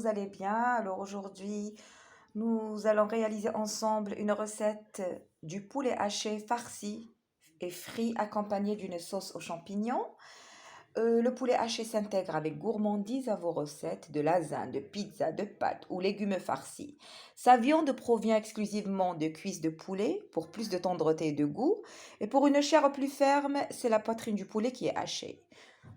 vous allez bien? Alors aujourd'hui, nous allons réaliser ensemble une recette du poulet haché farci et frit accompagné d'une sauce aux champignons. Le poulet haché s'intègre avec gourmandise à vos recettes de lasagne, de pizza, de pâtes ou légumes farcis. Sa viande provient exclusivement de cuisses de poulet pour plus de tendreté et de goût. Et pour une chair plus ferme, c'est la poitrine du poulet qui est hachée.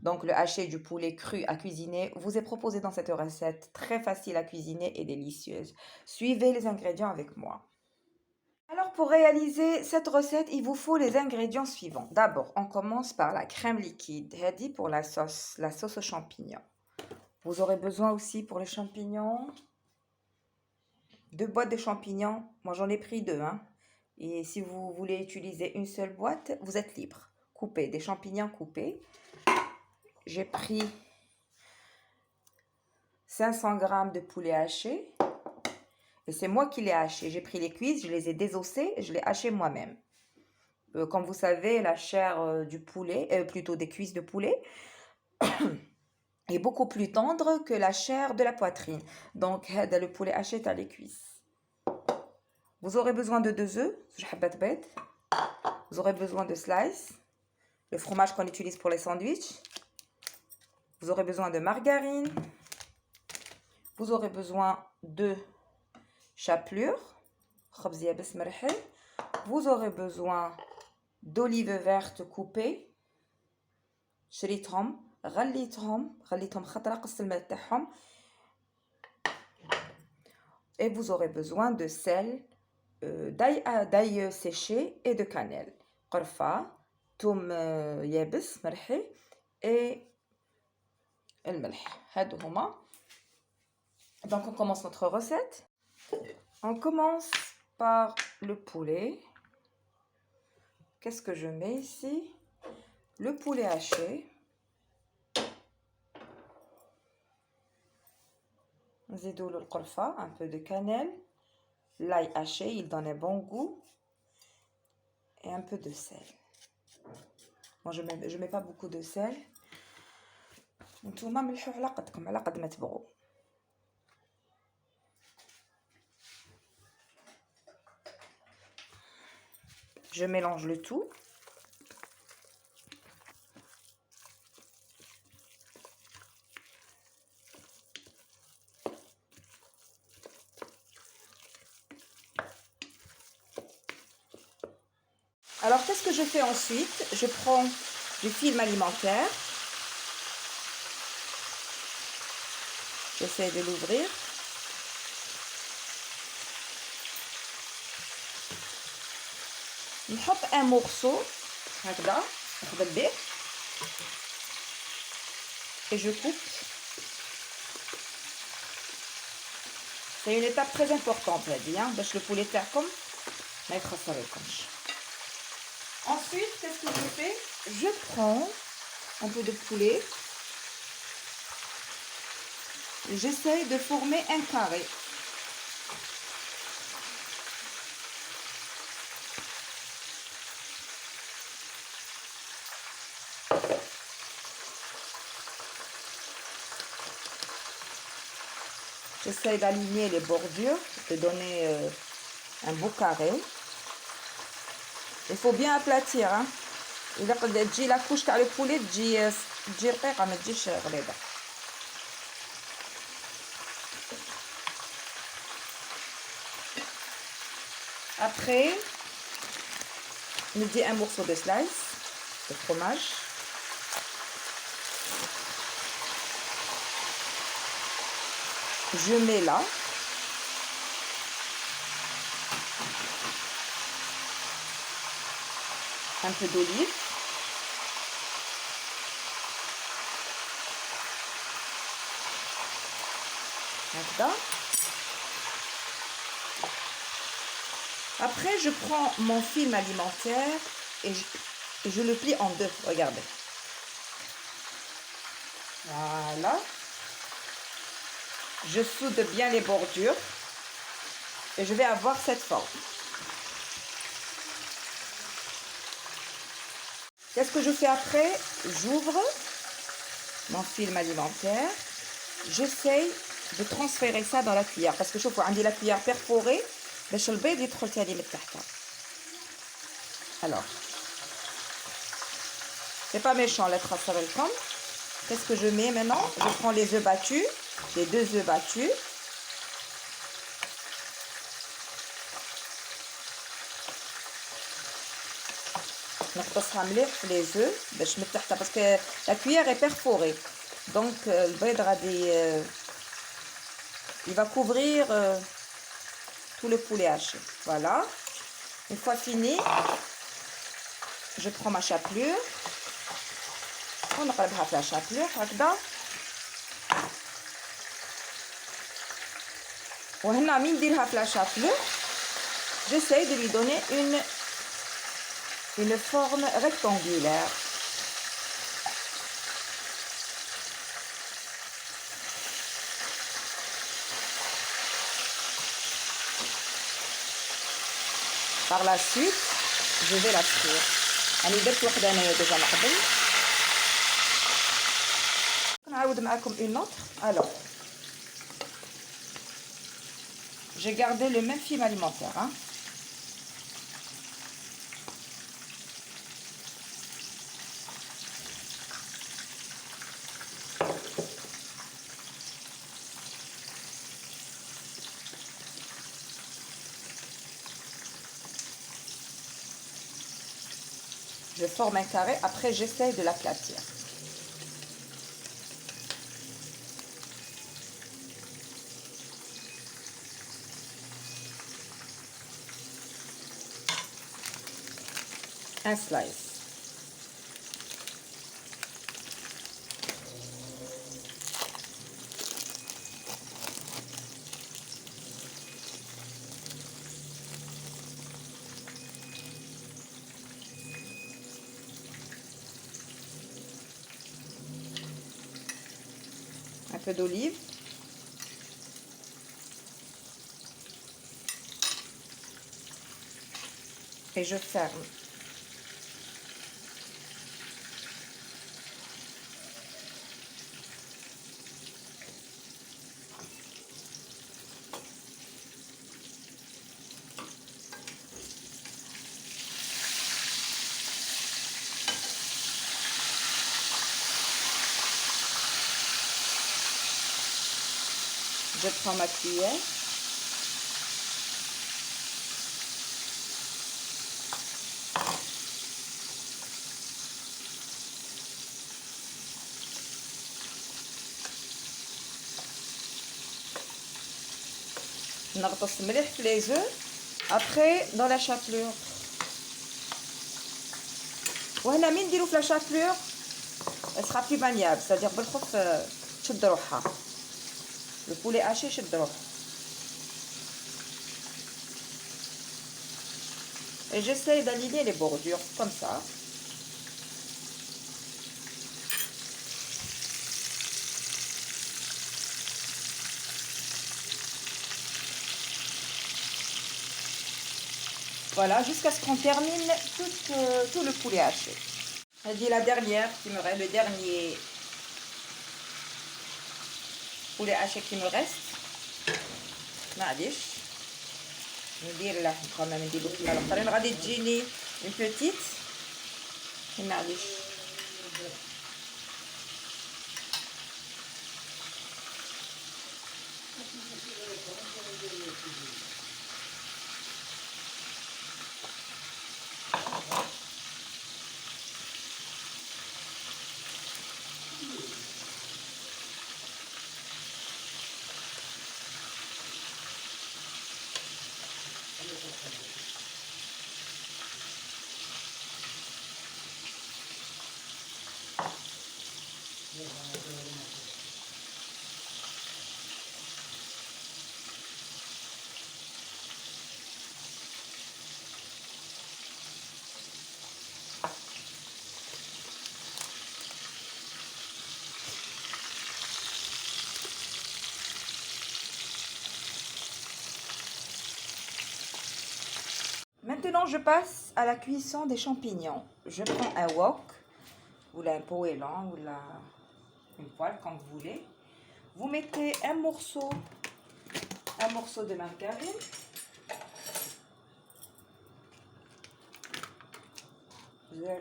Donc le haché du poulet cru à cuisiner vous est proposé dans cette recette très facile à cuisiner et délicieuse. Suivez les ingrédients avec moi. Alors pour réaliser cette recette, il vous faut les ingrédients suivants. D'abord, on commence par la crème liquide, Hadi pour la sauce aux champignons. Vous aurez besoin aussi pour les champignons, 2 boîtes de champignons. Moi j'en ai pris 2, hein. Et si vous voulez utiliser une seule boîte, vous êtes libre. Coupez, des champignons coupés. J'ai pris 500 g de poulet haché. Et c'est moi qui l'ai haché. J'ai pris les cuisses, je les ai désossées et je l'ai haché moi-même. Comme vous savez, la chair du poulet, plutôt des cuisses de poulet, est beaucoup plus tendre que la chair de la poitrine. Donc, le poulet haché à les cuisses. Vous aurez besoin de 2 œufs. Vous aurez besoin de slice, le fromage qu'on utilise pour les sandwichs. Vous aurez besoin de margarine. Vous aurez besoin de chapelure. Vous aurez besoin d'olives vertes coupées. شريتهم غليتهم خطرة قص الماء تاعهم. Et vous aurez besoin de sel, d'ail séché et de cannelle. قرفة ثوم يابس مرحي et الملح. هادو هما. Donc on commence notre recette. On commence par le poulet. Qu'est-ce que je mets ici? Le poulet haché. Nzidoulou القرفة, un peu de cannelle. L'ail haché, il donne un bon goût. Et un peu de sel. Moi, je mets pas beaucoup de sel. نتوما ملحوا على قدكم, على قد ما تبغوا. Je mélange le tout. Alors, qu'est-ce que je fais ensuite? Je prends du film alimentaire. J'essaie de l'ouvrir. نحط un morceau هكذا نخدم به et je coupe. C'est une étape très importante هذه, باش le poulet تاعكم ما يتخسرلكمش. Ensuite, qu'est-ce que je fais? Je prends un peu de poulet. J'essaie de former un carré. J'essaie d'aligner les bordures, de donner un beau carré. Il faut bien aplatir, hein. إذا قد تجي la couche تاع le poulet تجي رقيقة, ما تجيش غليظة. Après, je mets un morceau de slice de fromage. Je mets là. Un peu d'olive. Là. Après, je prends mon film alimentaire et je le plie en 2. Regardez. Voilà. Je soude bien les bordures et je vais avoir cette forme. Qu'est-ce que je fais après? J'ouvre mon film alimentaire. J'essaye de transférer ça dans la cuillère. Parce que je vois, on a la cuillère perforée. باش البيض يدخل تاني من تحتها. Alors, c'est pas méchant les traces avec comme. Qu'est-ce que je mets maintenant? Je prends les œufs battus, les 2 œufs battus. نقصها مليح في les œufs باش من تحتها parce que la cuillère est perforée. Donc البيض غادي il va couvrir tout le poulet haché. Voilà. Une fois fini, je prends ma chapelure. ونقلبها في la chapelure هكذا. وهنا من نديرها في la chapelure, j'essaie de lui donner une forme rectangulaire. Par la suite, je vais la frire. أنا درت وحدة أنايا ديجا من قبل. نعاود معاكم une autre. Alors, j'ai gardé le même film alimentaire. Hein. Je forme un carré, après j'essaye de l'aplatir. Un slice. Un peu d'olive. Et je ferme. Je prends ma cuillère. نغطس مليح في les œufs. Après, dans la chapelure. وهنا من نديرو في la chapelure, elle sera plus maniable. C'est-à-dire بالخف تشد روحها. Le poulet haché يشد روحه. Et j'essaie d'aligner les bordures comme ça. Voilà, jusqu'à ce qu'on termine tout le poulet haché. C'est la dernière qui me reste, le dernier poulet haché qui me reste. معليش ندير اللحم كمان نديرو كيما الاخرين غادي تجيني une petite. معليش Maintenant, je passe à la cuisson des champignons. Je prends un wok, ou un poêlon, ou une poêle, comme vous voulez. Vous mettez un morceau de margarine.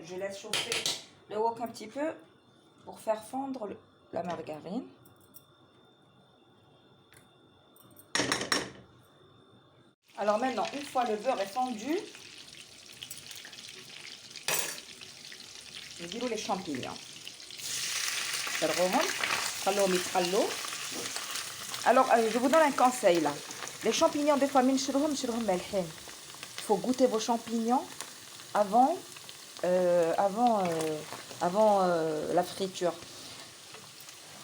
Je laisse chauffer le wok un petit peu pour faire fondre la margarine. Alors maintenant, une fois le beurre est fondu, je dis les champignons. Alors, je vous donne un conseil là. Les champignons, des fois, il faut goûter vos champignons avant, la friture.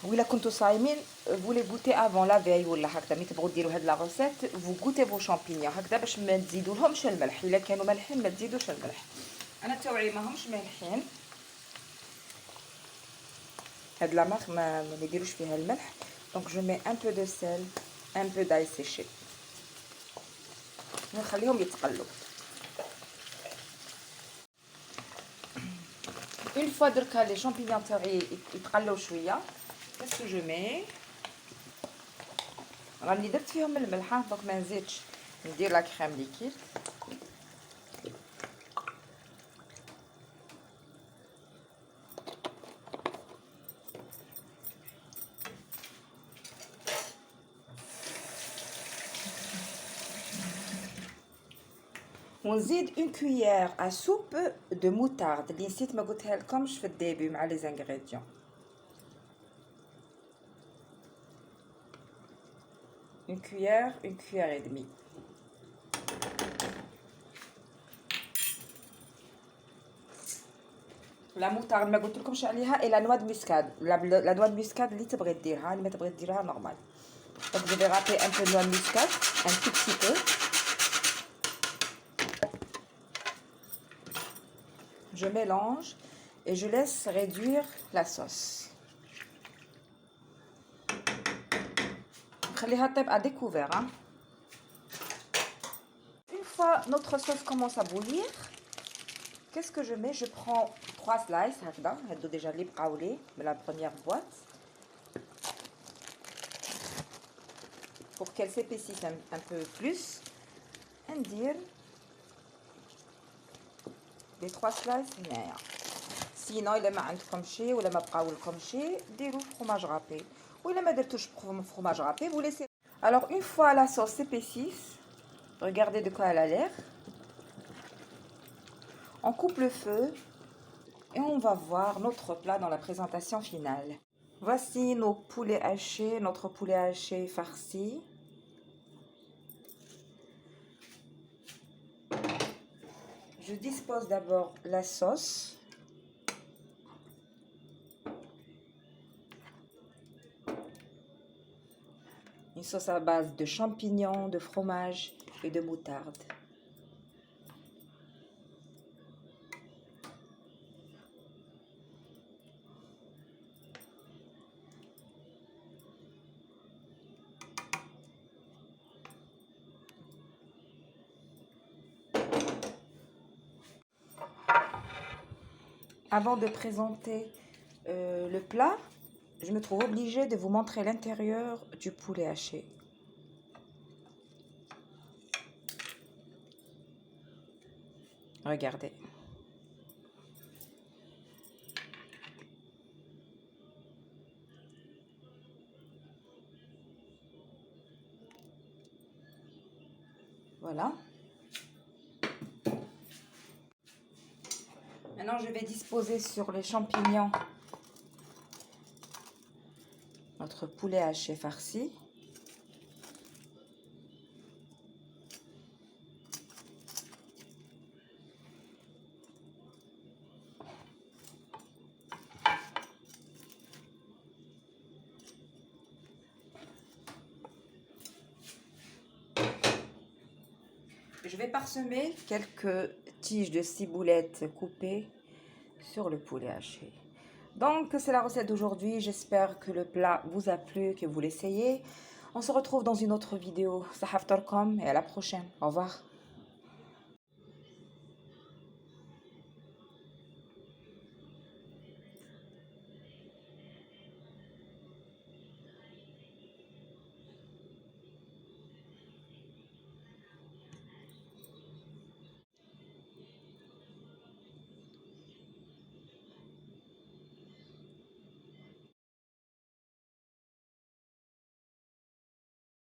Oui, la كنتو صايمين, vous les goûtez avant la veille ولا هكذا ملي تبغوا ديروا هاد لا recette, vous goûtez vos champignons هكذا باش ما تزيدولهمش الملح. الا كانوا مالحين ما تزيدوش الملح. انا تاوعي ماهمش مالحين. هاد لا مارك ما يديروش فيها الملح. Donc je mets un peu de sel, un peu d'ail séché. نخليهم يتقلوا. Une fois دركا les champignons تاعي يتقلوا شويه, qu'est-ce que je mets? راني درت فيهم الملح, دونك ما نزيدش ندير لا كريم ليكيد. ونزيد une cuillère à soupe de moutarde اللي نسيت ما قلتها لكمش في الديبي مع لي زانغريديون. une cuillère et demie. لا moutarde ما قلت لكمش عليها et la noix de muscade. la noix de muscade اللي تبغي ديرها, اللي ما تبغي ديرها نورمال. Donc je vais râper un peu de noix de muscade, un tout petit peu. Je mélange et je laisse réduire la sauce. À découvert. Hein. Une fois notre sauce commence à bouillir, qu'est-ce que je mets? Je prends 3 slices, déjà les braulés, mais la première boîte, pour qu'elle s'épaississe un peu plus. Dire les 3 slices. Sinon, il ما عندكم شيء ولا ما بقاو لكم شيء, ديروا fromage râpé. Ou il ما درتوش fromage râpé, vous laissez. Alors une fois la sauce s'épaississe, regardez de quoi elle a l'air. On coupe le feu et on va voir notre plat dans la présentation finale. Voici nos poulets hachés, notre poulet haché farci. Je dispose d'abord la sauce. Une sauce à base de champignons, de fromage et de moutarde. Avant de présenter le plat, je me trouve obligée de vous montrer l'intérieur du poulet haché. Regardez. Voilà. Maintenant, je vais disposer sur les champignons notre poulet haché farci. Je vais parsemer quelques tiges de ciboulette coupées sur le poulet haché. Donc, c'est la recette d'aujourd'hui. J'espère que le plat vous a plu, que vous l'essayez. On se retrouve dans une autre vidéo. Sahaftarkom et à la prochaine. Au revoir.